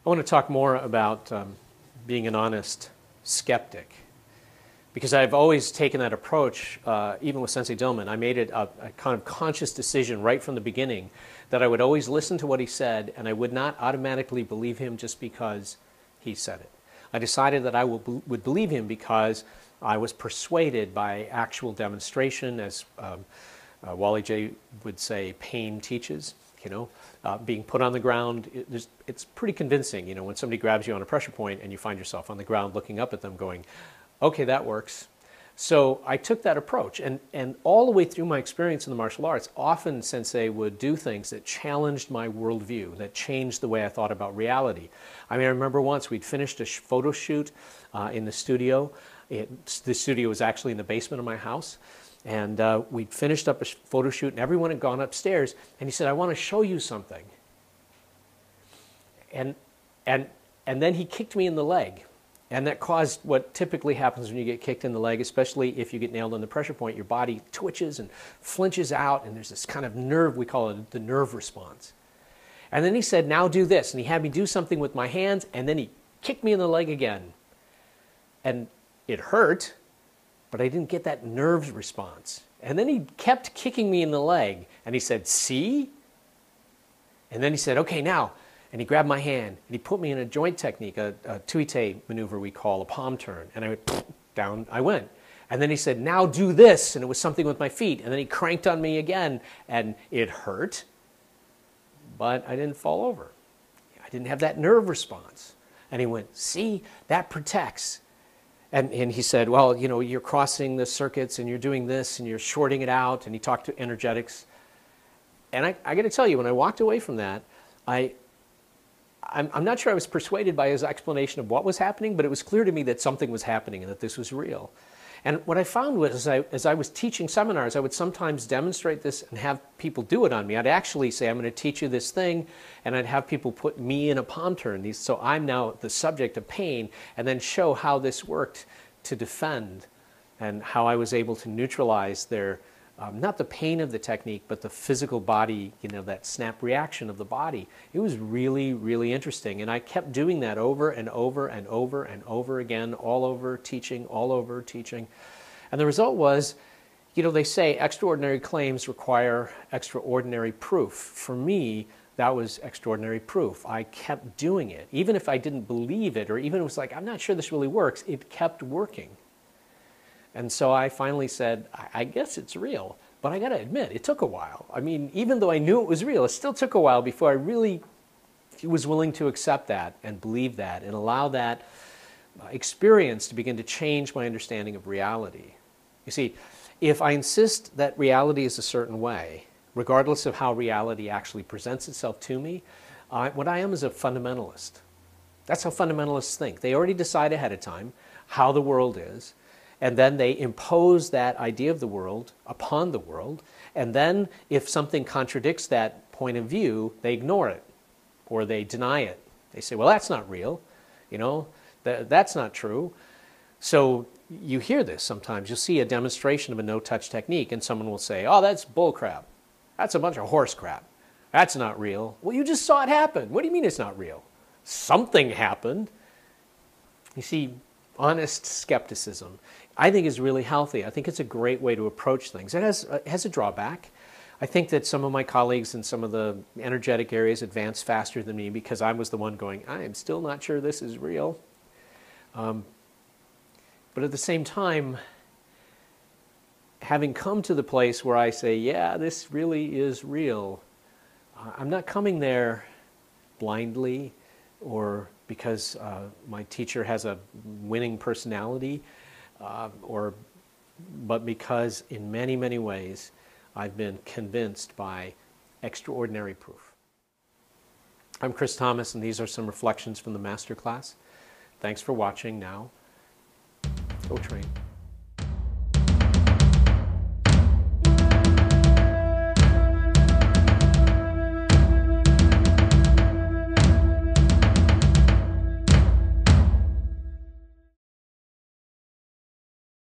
I want to talk more about being an honest skeptic, because I've always taken that approach, even with Sensei Dillman. I made it a kind of conscious decision right from the beginning that I would always listen to what he said, and I would not automatically believe him just because he said it. I decided that I would believe him because I was persuaded by actual demonstration, as Wally J would say, pain teaches. You know, being put on the ground, it's pretty convincing, you know, when somebody grabs you on a pressure point and you find yourself on the ground looking up at them going, okay, that works. So I took that approach, and all the way through my experience in the martial arts, often Sensei would do things that challenged my worldview, that changed the way I thought about reality. I mean, I remember once we'd finished a photo shoot in the studio. The studio was actually in the basement of my house. And we'd finished up a photo shoot, and everyone had gone upstairs. And he said, "I want to show you something." And then he kicked me in the leg. And that caused what typically happens when you get kicked in the leg, especially if you get nailed on the pressure point. Your body twitches and flinches out, and there's this kind of nerve, we call it the nerve response. And then he said, "Now do this." And he had me do something with my hands, and then he kicked me in the leg again. And it hurt, but I didn't get that nerve response. And then he kept kicking me in the leg, and he said, "See?" And then he said, "Okay, now." And he grabbed my hand, and he put me in a joint technique, a tuite maneuver we call a palm turn. And I went, down I went. And then he said, "Now do this." And it was something with my feet. And then he cranked on me again, and it hurt, but I didn't fall over. I didn't have that nerve response. And he went, "See, that protects." And he said, "Well, you know, you're crossing the circuits and you're doing this and you're shorting it out." And he talked to energetics. And I got to tell you, when I walked away from that, I'm not sure I was persuaded by his explanation of what was happening, but it was clear to me that something was happening and that this was real. And what I found was, as I was teaching seminars, I would sometimes demonstrate this and have people do it on me. I'd actually say, "I'm going to teach you this thing," and I'd have people put me in a palm turn. So I'm now the subject of pain, and then show how this worked to defend and how I was able to neutralize their, not the pain of the technique, but the physical body, you know, that snap reaction of the body. It was really, really interesting. And I kept doing that over and over and over and over again, all over teaching. And the result was, you know, they say extraordinary claims require extraordinary proof. For me, that was extraordinary proof. I kept doing it. Even if I didn't believe it, or even it was like, "I'm not sure this really works," it kept working. And so I finally said, I guess it's real. But I got to admit, it took a while. I mean, even though I knew it was real, it still took a while before I really was willing to accept that and believe that and allow that experience to begin to change my understanding of reality. You see, if I insist that reality is a certain way, regardless of how reality actually presents itself to me, what I am is a fundamentalist. That's how fundamentalists think. They already decide ahead of time how the world is, and then they impose that idea of the world upon the world, and then if something contradicts that point of view, they ignore it, or they deny it. They say, "Well, that's not real, you know, that's not true." So you hear this sometimes. You'll see a demonstration of a no-touch technique, and someone will say, "Oh, that's bull crap. That's a bunch of horse crap. That's not real." Well, you just saw it happen. What do you mean it's not real? Something happened. You see, honest skepticism, I think, is really healthy. I think it's a great way to approach things. It has a drawback. I think that some of my colleagues in some of the energetic areas advance faster than me because I was the one going, "I am still not sure this is real." But at the same time, having come to the place where I say, "Yeah, this really is real," I'm not coming there blindly or because my teacher has a winning personality, but because in many, many ways I've been convinced by extraordinary proof. I'm Chris Thomas, and these are some reflections from the MasterClass. Thanks for watching. Now, go train.